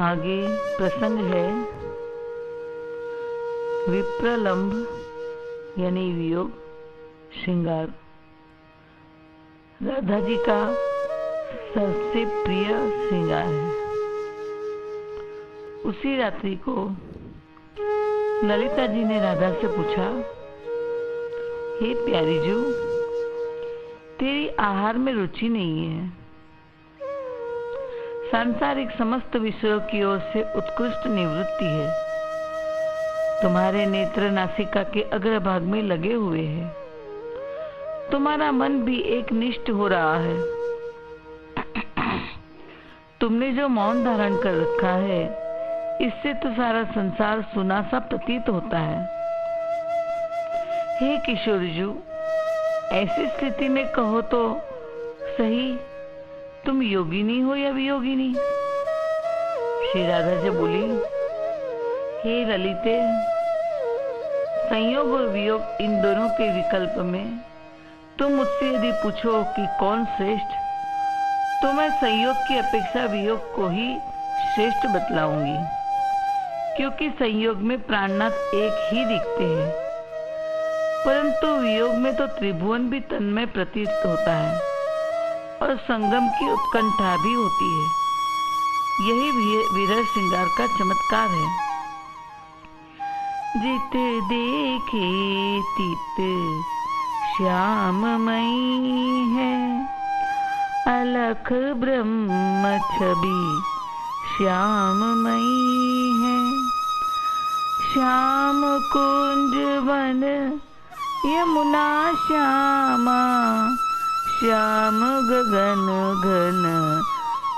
आगे प्रसंग है विप्रलंब यानी वियोग श्रृंगार। राधा जी का सबसे प्रिय श्रृंगार है। उसी रात्रि को ललिता जी ने राधा से पूछा, हे प्यारी जू, तेरी आहार में रुचि नहीं है। सांसारिक समस्त विषयों की ओर से उत्कृष्ट निवृत्ति है। तुम्हारे नेत्र नासिका के अग्रभाग में लगे हुए हैं। तुम्हारा मन भी एक निष्ठ हो रहा है। तुमने जो मौन धारण कर रखा है, इससे तो सारा संसार सुना सा प्रतीत होता है। हे किशोरजू, ऐसी स्थिति में कहो तो सही, तुम योगिनी हो या वियोगिनी? श्री राधा जी बोली, हे ललिते, संयोग और वियोग इन दोनों के विकल्प में तुम मुझसे यदि पूछो कि कौन श्रेष्ठ, तो मैं संयोग की अपेक्षा वियोग को ही श्रेष्ठ बतलाऊंगी, क्योंकि संयोग में प्राणनाथ एक ही दिखते हैं, परंतु वियोग में तो त्रिभुवन भी तन्मय प्रतीत होता है और संगम की उत्कंठा भी होती है। यही विरह श्रृंगार का चमत्कार है। जित देखे तित श्याममयी है, अलख ब्रह्म छवि श्याममयी है। श्याम कुंज वन यमुना श्यामा, श्याम गगन घन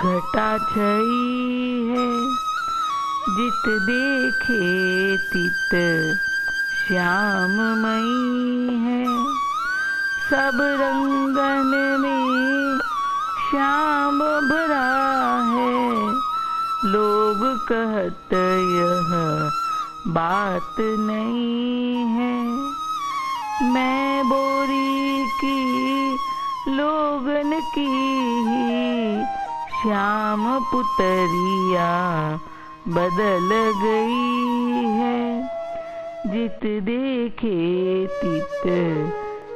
घटा छई है। जित देखे तित श्याममयी है, सब रंगन में श्याम भरा है। लोग कहत यह बात नहीं है, मैं बोरी की लोगन की श्याम पुतरिया बदल गई है। जित देखे तित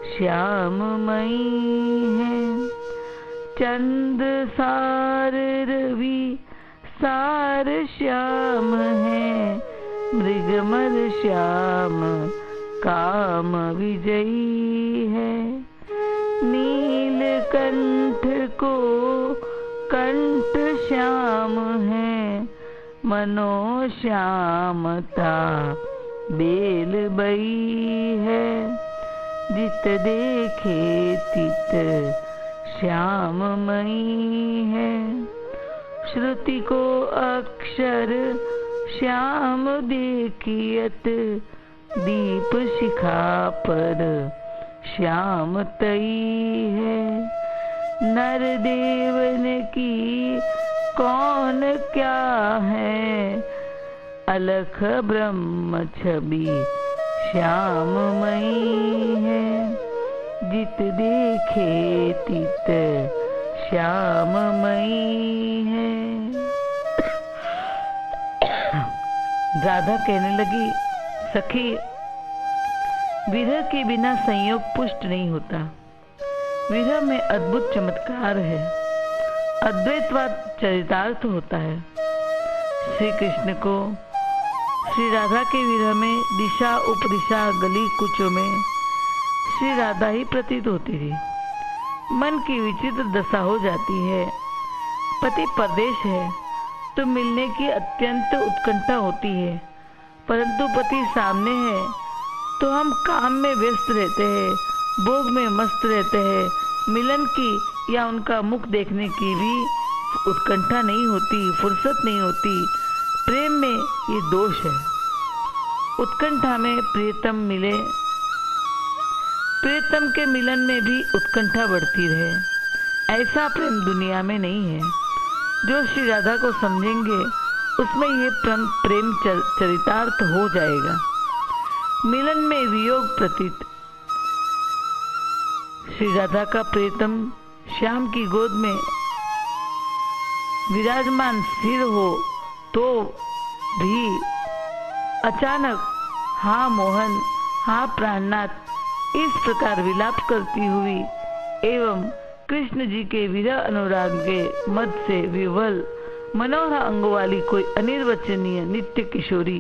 श्याममयी है। चंद सार रवि सार श्याम है, मृगमर श्याम काम विजयी है। नीलकंठ को कंठ श्याम है, मनो श्यामता बेल बई है। जित देखे तित श्याममयी है। श्रुति को अक्षर श्याम देखियत, दीप शिखा पर श्याम तई है। नर देवन की कौन क्या है, अलख ब्रह्म छवि श्याममयी है। जित देखे तित श्याममयी है। राधा कहने लगी, सखी, विरह के बिना संयोग पुष्ट नहीं होता। विरह में अद्भुत चमत्कार है। अद्वैतवाद चरितार्थ होता है। श्री कृष्ण को श्री राधा के विरह में दिशा उपदिशा गली कुचों में श्री राधा ही प्रतीत होती थी। मन की विचित्र दशा हो जाती है। पति परदेश है तो मिलने की अत्यंत उत्कंठा होती है, परंतु पति सामने है तो हम काम में व्यस्त रहते हैं, भोग में मस्त रहते हैं। मिलन की या उनका मुख देखने की भी उत्कंठा नहीं होती, फुर्सत नहीं होती। प्रेम में ये दोष है। उत्कंठा में प्रियतम मिले, प्रियतम के मिलन में भी उत्कंठा बढ़ती रहे। ऐसा प्रेम दुनिया में नहीं है। जो श्री राधा को समझेंगे उसमें ये प्रेम चरितार्थ हो जाएगा। मिलन में वियोग प्रतीत। श्री राधा का प्रियतम श्याम की गोद में विराजमान स्थिर हो तो भी अचानक हाँ मोहन, हाँ प्राणनाथ, इस प्रकार विलाप करती हुई एवं कृष्ण जी के विरह अनुराग के मद से विवल मनोहर अंगों वाली कोई अनिर्वचनीय नित्य किशोरी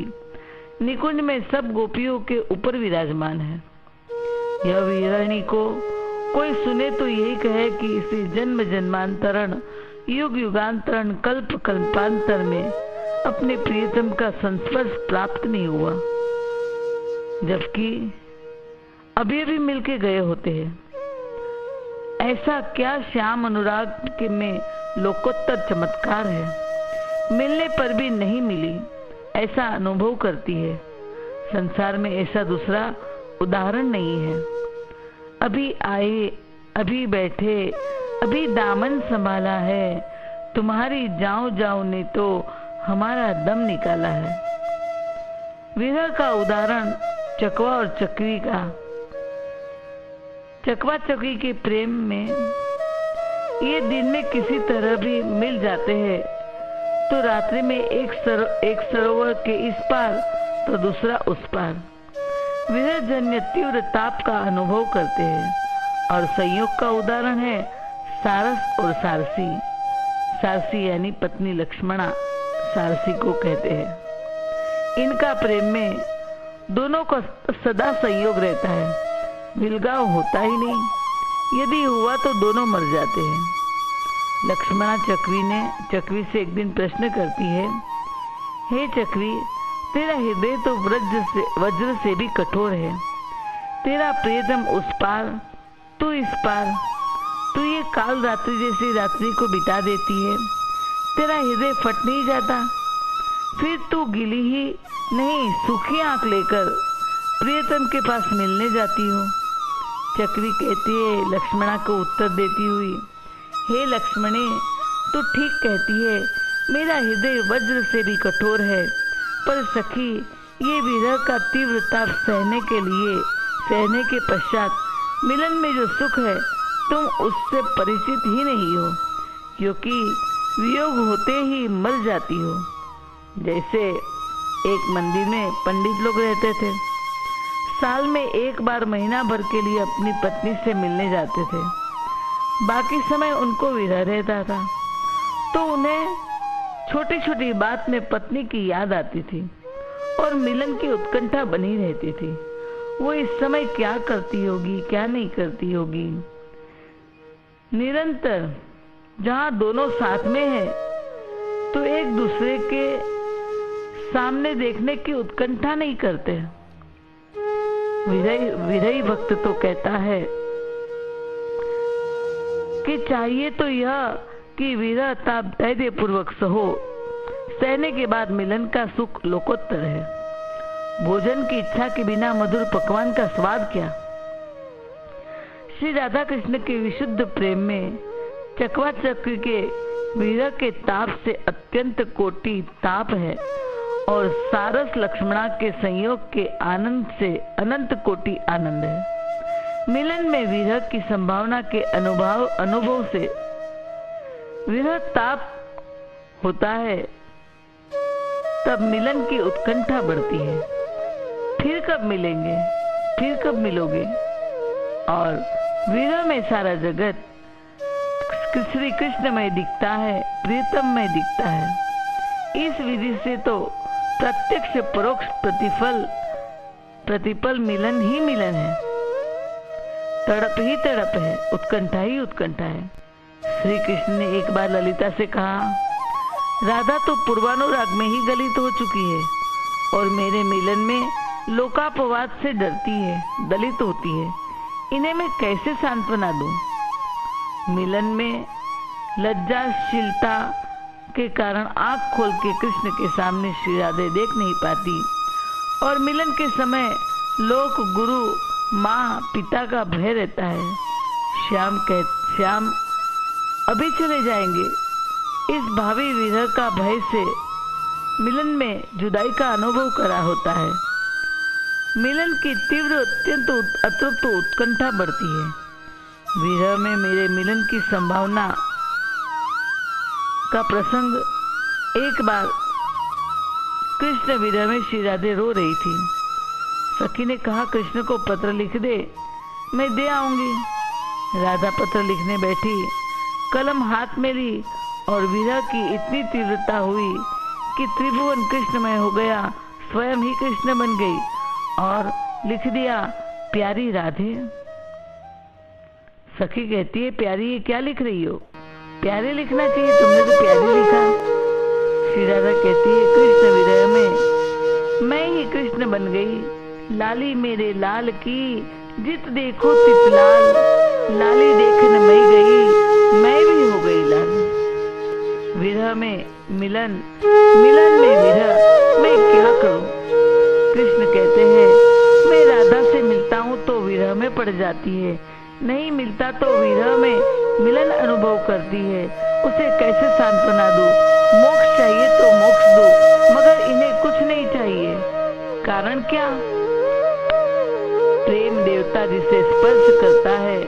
निकुंज में सब गोपियों के ऊपर विराजमान है। यह वीरानी को कोई सुने तो यही कहे कि इसे जन्म जन्मांतरण, युग युगांतरण, कल्प कल्पांतर में अपने प्रियतम का संस्पर्श प्राप्त नहीं हुआ, जबकि अभी अभी मिलके गए होते हैं। ऐसा क्या श्याम अनुराग के में लोकोत्तर चमत्कार है, मिलने पर भी नहीं मिली ऐसा अनुभव करती है। संसार में ऐसा दूसरा उदाहरण नहीं है। अभी आए, अभी बैठे, अभी दामन संभाला है, तुम्हारी जाऊं जाऊं ने तो हमारा दम निकाला है। विरह का उदाहरण चकवा और चक्री का। चकवा चक्री के प्रेम में ये दिन में किसी तरह भी मिल जाते हैं तो रात्रि में एक सरोवर के इस पार तो दूसरा उस पार विरह जन्य तीव्र ताप का अनुभव करते हैं। और संयोग का उदाहरण है सारस और सारसी। सारसी यानी पत्नी लक्ष्मणा, सारसी को कहते हैं। इनका प्रेम में दोनों का सदा संयोग रहता है, विलगाव होता ही नहीं। यदि हुआ तो दोनों मर जाते हैं। लक्ष्मणा चक्री से एक दिन प्रश्न करती है, हे चक्री, तेरा हृदय तो वज्र से भी कठोर है। तेरा प्रियतम उस पार, तू इस पार, तू ये काल रात्रि जैसी रात्रि को बिता देती है। तेरा हृदय फट नहीं जाता, फिर तू गिली ही नहीं सूखी आंख लेकर प्रियतम के पास मिलने जाती हो। चक्री कहती है लक्ष्मणा को उत्तर देती हुई, हे लक्ष्मणे, तू ठीक कहती है, मेरा हृदय वज्र से भी कठोर है, पर सखी, ये विरह का तीव्र ताप सहने के पश्चात मिलन में जो सुख है, तुम उससे परिचित ही नहीं हो, क्योंकि वियोग होते ही मर जाती हो। जैसे एक मंदिर में पंडित लोग रहते थे, साल में एक बार महीना भर के लिए अपनी पत्नी से मिलने जाते थे, बाकी समय उनको विरह रहता था, तो उन्हें छोटी छोटी बात में पत्नी की याद आती थी और मिलन की उत्कंठा बनी रहती थी। वो इस समय क्या करती होगी, क्या नहीं करती होगी। निरंतर जहां दोनों साथ में है तो एक दूसरे के सामने देखने की उत्कंठा नहीं करते। विरही भक्त तो कहता है कि चाहिए तो यह कि विरह ताप धैर्य पूर्वक सहो, सहने के बाद मिलन का सुख लोकोत्तर है। भोजन की इच्छा के बिना मधुर पकवान का स्वाद क्या। श्री राधा कृष्ण के विशुद्ध प्रेम में चकवा चक्र के विरह के ताप से अत्यंत कोटि ताप है और सारस लक्ष्मणा के संयोग के आनंद से अनंत कोटि आनंद है। मिलन में विरह की संभावना के अनुभव से विरह ताप होता है, तब मिलन की उत्कंठा बढ़ती है। फिर कब मिलेंगे, फिर कब मिलोगे। और विरह में सारा जगत श्री कृष्ण में दिखता है, प्रीतम में दिखता है। इस विधि से तो प्रत्यक्ष परोक्ष प्रतिपल मिलन ही मिलन है, तड़प ही तड़प है, उत्कंठा ही उत्कंठा है। श्री कृष्ण ने एक बार ललिता से कहा, राधा तो पूर्वानुराग में ही गलित हो चुकी है और मेरे मिलन में लोकापवाद से डरती है, दलित होती है। इन्हें मैं कैसे सांत्वना दूं। मिलन में लज्जाशीलता के कारण आंख खोल के कृष्ण के सामने श्री राधे देख नहीं पाती और मिलन के समय लोक गुरु माँ पिता का भय रहता है। श्याम अभी चले जाएंगे। इस भावी विरह का भय से मिलन में जुदाई का अनुभव करा होता है। मिलन की तीव्र अत्यंत अतृप्त उत्कंठा बढ़ती है। विरह में मेरे मिलन की संभावना का प्रसंग एक बार कृष्ण विरह में श्री राधे रो रही थी। सखी ने कहा, कृष्ण को पत्र लिख दे, मैं दे आऊंगी। राधा पत्र लिखने बैठी, कलम हाथ में ली और विरह की इतनी तीव्रता हुई कि त्रिभुवन कृष्णमय हो गया, स्वयं ही कृष्ण बन गई और लिख दिया, प्यारी राधे। सखी कहती है, प्यारी ये क्या लिख रही हो? प्यारे लिखना चाहिए, तुमने तो प्यारी लिखा। श्री राधा कहती है, कृष्ण विरह में मैं ही कृष्ण बन गई, लाली मेरे लाल की जित देखो तित लाल, लाली देखने मैं गई, मैं भी हो गई लाल। विरह में मिलन, मिलन में विरह, मैं क्या करूं? कृष्ण कहते हैं, मैं राधा से मिलता हूं तो विरह में पड़ जाती है, नहीं मिलता तो विरह में मिलन अनुभव करती है। उसे कैसे सांत्वना दूं? मोक्ष चाहिए तो मोक्ष दो, मगर इन्हें कुछ नहीं चाहिए। कारण क्या? प्रेम देवता जिसे स्पर्श करता है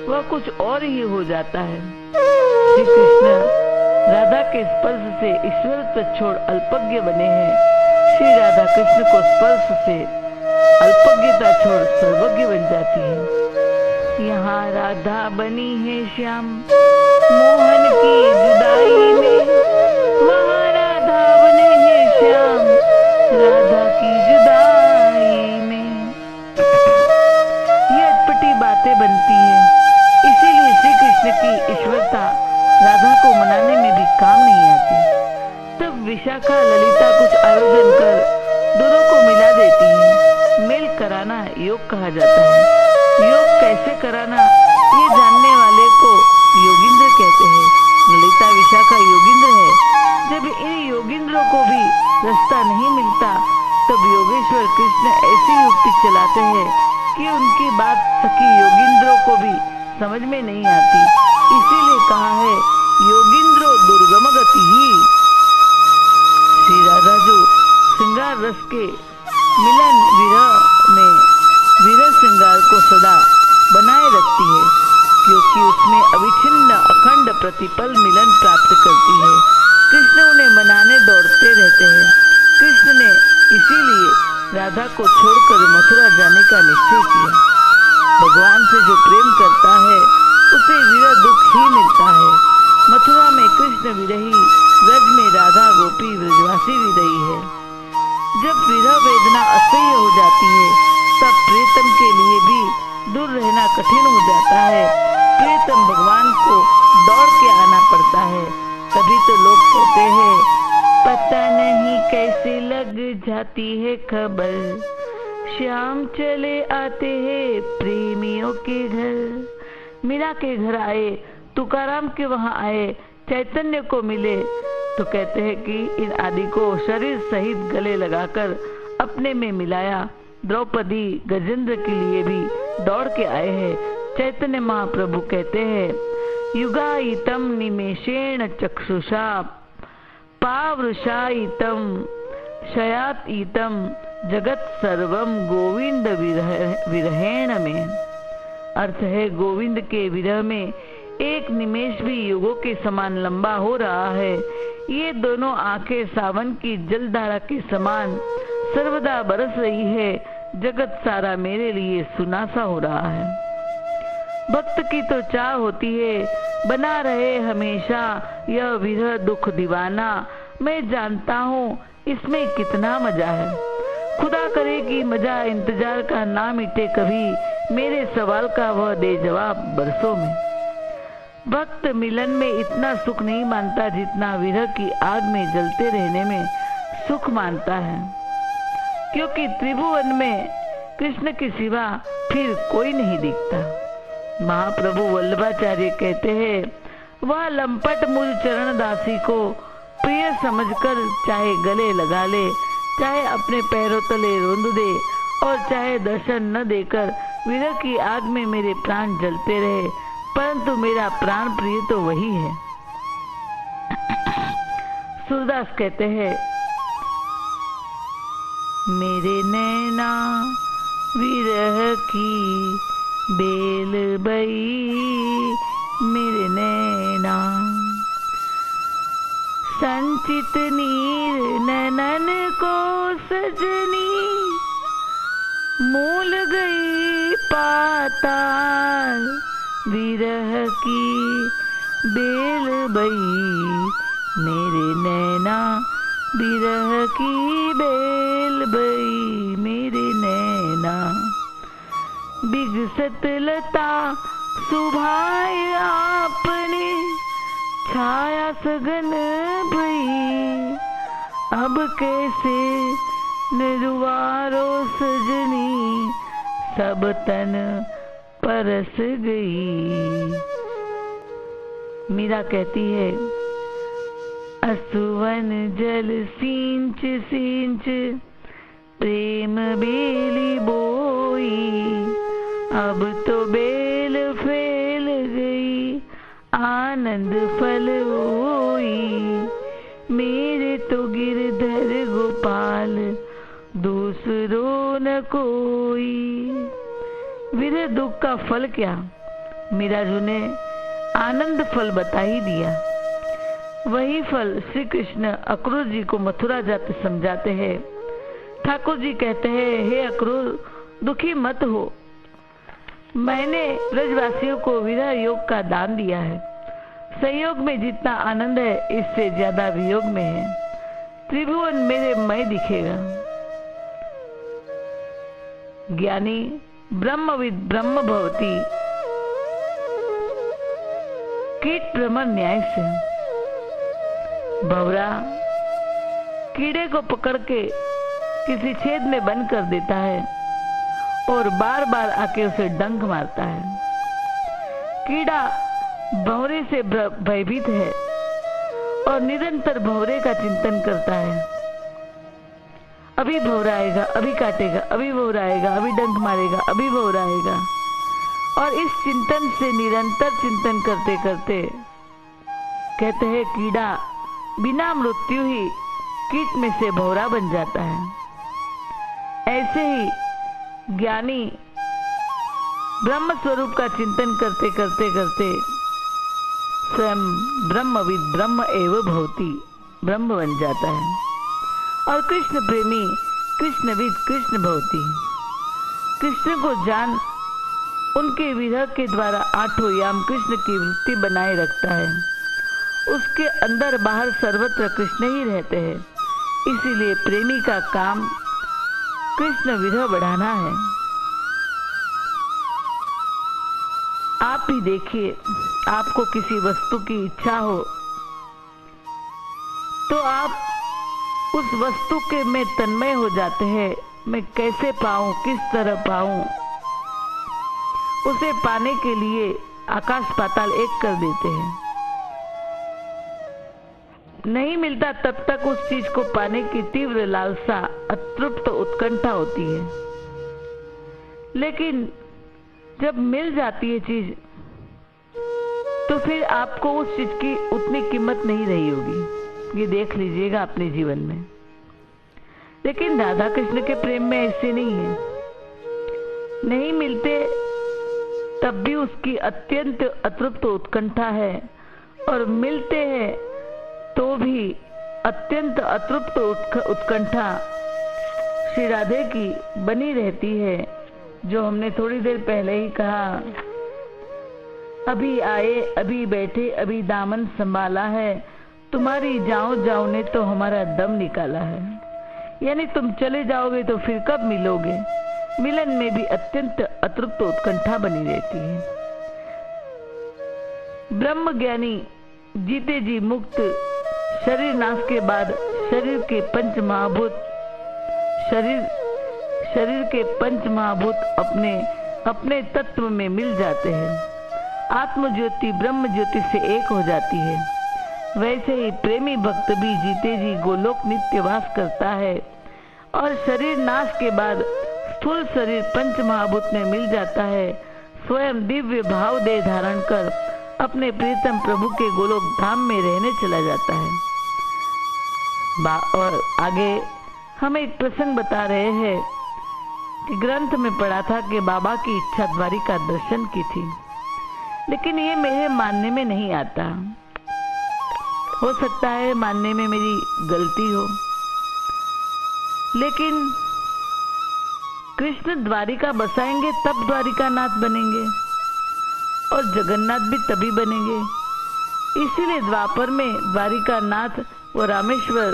वह कुछ और ही हो जाता है। श्री कृष्ण राधा के स्पर्श से ईश्वरत्व छोड़ अल्पज्ञ बने हैं। श्री राधा कृष्ण को स्पर्श से अल्पज्ञता छोड़ सर्वज्ञ बन जाती है। यहाँ राधा बनी है श्याम मोहन की जुदाई में, वहाँ राधा बने हैं श्याम राधा की जुदाई में। ये अटपटी बातें बनती हैं, इसीलिए श्री कृष्ण की ईश्वरता राधा को मनाने में भी काम नहीं आती। तब विशाखा ललिता कुछ आयोजन कर दोनों को मिला देती है। मेल कराना योग कहा जाता है। योग कैसे कराना ये जानने वाले को योगिंद्र कहते हैं। ललिता विशाखा योगिंद्र है। जब इन योगिंद्रों को भी रास्ता नहीं मिलता तब योगेश्वर कृष्ण ऐसी युक्ति चलाते हैं कि उनकी बात सखी योगिंद्रों को भी समझ में नहीं आती। इसीलिए कहा है, योगिंद्रो दुर्गम गति ही। श्री राधा जो श्रृंगार रस के मिलन विरह में विरह श्रृंगार को सदा बनाए रखती है, क्योंकि उसमें अविच्छिन्न अखंड प्रतिपल मिलन प्राप्त करती है। कृष्ण उन्हें मनाने दौड़ते रहते हैं। कृष्ण ने इसीलिए राधा को छोड़कर मथुरा जाने का निश्चय किया। भगवान से जो प्रेम करता है उसे विरह दुख ही मिलता है। मथुरा में कृष्ण विरही, व्रज में राधा गोपी व्रजवासी विरही है। जब विरह वेदना असह्य हो जाती है तब प्रीतम के लिए भी दूर रहना कठिन हो जाता है। प्रीतम भगवान को दौड़ के आना पड़ता है। तभी तो लोग कहते हैं, पता नहीं कैसे लग जाती है खबर, श्याम चले आते हैं प्रेमियों के घर। मीरा के घर आए, तुकाराम के वहां आए, चैतन्य को मिले तो कहते हैं कि इन आदि को शरीर सहित गले लगाकर अपने में मिलाया। द्रौपदी गजेंद्र के लिए भी दौड़ के आए हैं। चैतन्य महाप्रभु कहते हैं, युगायितम निमेषेण चक्षुषा पावृषायितम शयातीतम जगत सर्वम गोविंद विरहेण में। अर्थ है, गोविंद के विरह में एक निमेष भी युगों के समान लंबा हो रहा है। ये दोनों आंखें सावन की जलधारा के समान सर्वदा बरस रही है। जगत सारा मेरे लिए सुनासा हो रहा है। भक्त की तो चाह होती है, बना रहे हमेशा यह विरह दुख दीवाना। मैं जानता हूँ इसमें कितना मजा है। खुदा करे कि मजा इंतजार का ना मिटे कभी, मेरे सवाल का वह दे जवाब बरसों में। भक्त मिलन में इतना सुख नहीं मानता जितना विरह की आग में जलते रहने में सुख मानता है, क्योंकि त्रिभुवन में कृष्ण के सिवा फिर कोई नहीं दिखता। महाप्रभु वल्लभाचार्य कहते हैं, वह लंपट मुझ चरण दासी को प्रिय समझकर चाहे गले लगा ले, चाहे अपने पैरों तले रोंद दे और चाहे दर्शन न देकर विरह की आग में मेरे प्राण जलते रहे, परंतु मेरा प्राण प्रिय तो वही है। सूरदास कहते हैं, मेरे नैना विरह की बेल बई, मेरे नैना संचित नीर नैनन को सजनी, मूल गई पाताल विरह की बेल बई, मेरे नैना विरह की बेल बई, मेरे नैना। बिगसत लता सुभाए आपने, छाया सघन भई, अब कैसे निर्वारो सजनी, सब तन परस गई। मीरा कहती है, असुवन जल सींच सींच प्रेम बेली बोई, अब तो बेल फैल गई आनंद फल होई, मेरे तो गिरधर गोपाल दूसरो न कोई। विरह दुख का फल क्या, मीराजू ने आनंद फल बता ही दिया। वही फल श्री कृष्ण अक्रूर जी को मथुरा जाते समझाते हैं। ठाकुर जी कहते हैं, हे अक्रूर दुखी मत हो, मैंने ब्रजवासियों को विरह योग का दान दिया है। संयोग में जितना आनंद है इससे ज्यादा वियोग में है। त्रिभुवन मेरे मय दिखेगा। ज्ञानी ब्रह्मविद ब्रह्म भवती, कीट भ्रमण न्याय से। भंवरा कीड़े को पकड़ के किसी छेद में बंद कर देता है और बार बार आके उसे डंक मारता है। कीड़ा भंवरे से भयभीत है और निरंतर भंवरे का चिंतन करता है। अभी भंवरा आएगा, अभी काटेगा, अभी भंवरा आएगा, अभी डंक मारेगा, अभी भंवरा आएगा, और इस चिंतन से निरंतर चिंतन करते करते कहते हैं कीड़ा बिना मृत्यु ही कीट में से भंवरा बन जाता है। ऐसे ही ज्ञानी ब्रह्म स्वरूप का चिंतन करते करते करते स्वयं ब्रह्मविद ब्रह्म एव भवति, ब्रह्म बन जाता है। और कृष्ण प्रेमी कृष्णविद कृष्ण भवति, कृष्ण को जान उनके विरह के द्वारा आठों याम कृष्ण की वृत्ति बनाए रखता है। उसके अंदर बाहर सर्वत्र कृष्ण ही रहते हैं। इसीलिए प्रेमी का काम कृष्ण विरह बढ़ाना है। आप ही देखिए, आपको किसी वस्तु की इच्छा हो तो आप उस वस्तु के में तन्मय हो जाते हैं। मैं कैसे पाऊं, किस तरह पाऊं, उसे पाने के लिए आकाश पाताल एक कर देते हैं। नहीं मिलता तब तक उस चीज को पाने की तीव्र लालसा, अतृप्त उत्कंठा होती है। लेकिन जब मिल जाती है चीज तो फिर आपको उस चीज की उतनी कीमत नहीं रही होगी। ये देख लीजिएगा अपने जीवन में। लेकिन राधा कृष्ण के प्रेम में ऐसे नहीं है। नहीं मिलते तब भी उसकी अत्यंत अतृप्त उत्कंठा है, और मिलते हैं तो भी अत्यंत अतृप्त उत्कंठा श्री राधे की बनी रहती है। जो हमने थोड़ी देर पहले ही कहा, अभी आए, अभी बैठे, अभी दामन संभाला है, तुम्हारी जाओ जाओ ने तो हमारा दम निकाला है। यानी तुम चले जाओगे तो फिर कब मिलोगे। मिलन में भी अत्यंत अतृप्त उत्कंठा बनी रहती है। ब्रह्म ज्ञानी जीते जी मुक्त, शरीर नाश के बाद शरीर के पंच महाभूत शरीर के पंच महाभूत अपने अपने तत्व में मिल जाते हैं। आत्म ज्योति ब्रह्म ज्योति से एक हो जाती है। वैसे ही प्रेमी भक्त भी जीते जी गोलोक नित्य वास करता है, और शरीर नाश के बाद स्थूल शरीर पंच महाभूत में मिल जाता है। स्वयं दिव्य भाव देह धारण कर अपने प्रीतम प्रभु के गोलोक धाम में रहने चला जाता है। और आगे हम एक प्रसंग बता रहे हैं कि ग्रंथ में पढ़ा था कि बाबा की इच्छा द्वारिका दर्शन की थी, लेकिन ये मेरे मानने में नहीं आता। हो सकता है मानने में मेरी गलती हो, लेकिन कृष्ण द्वारिका बसाएंगे तब द्वारिका नाथ बनेंगे और जगन्नाथ भी तभी बनेंगे। इसीलिए द्वापर में द्वारिका नाथ व रामेश्वर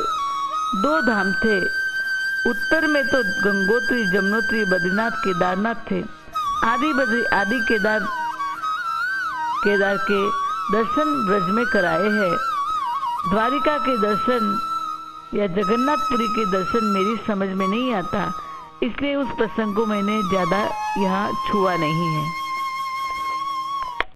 दो धाम थे। उत्तर में तो गंगोत्री, जमुनोत्री, बद्रीनाथ, केदारनाथ थे। आदि केदार के दर्शन ब्रज में कराए हैं। द्वारिका के दर्शन या जगन्नाथपुरी के दर्शन मेरी समझ में नहीं आता, इसलिए उस प्रसंग को मैंने ज्यादा यहाँ छुआ नहीं है।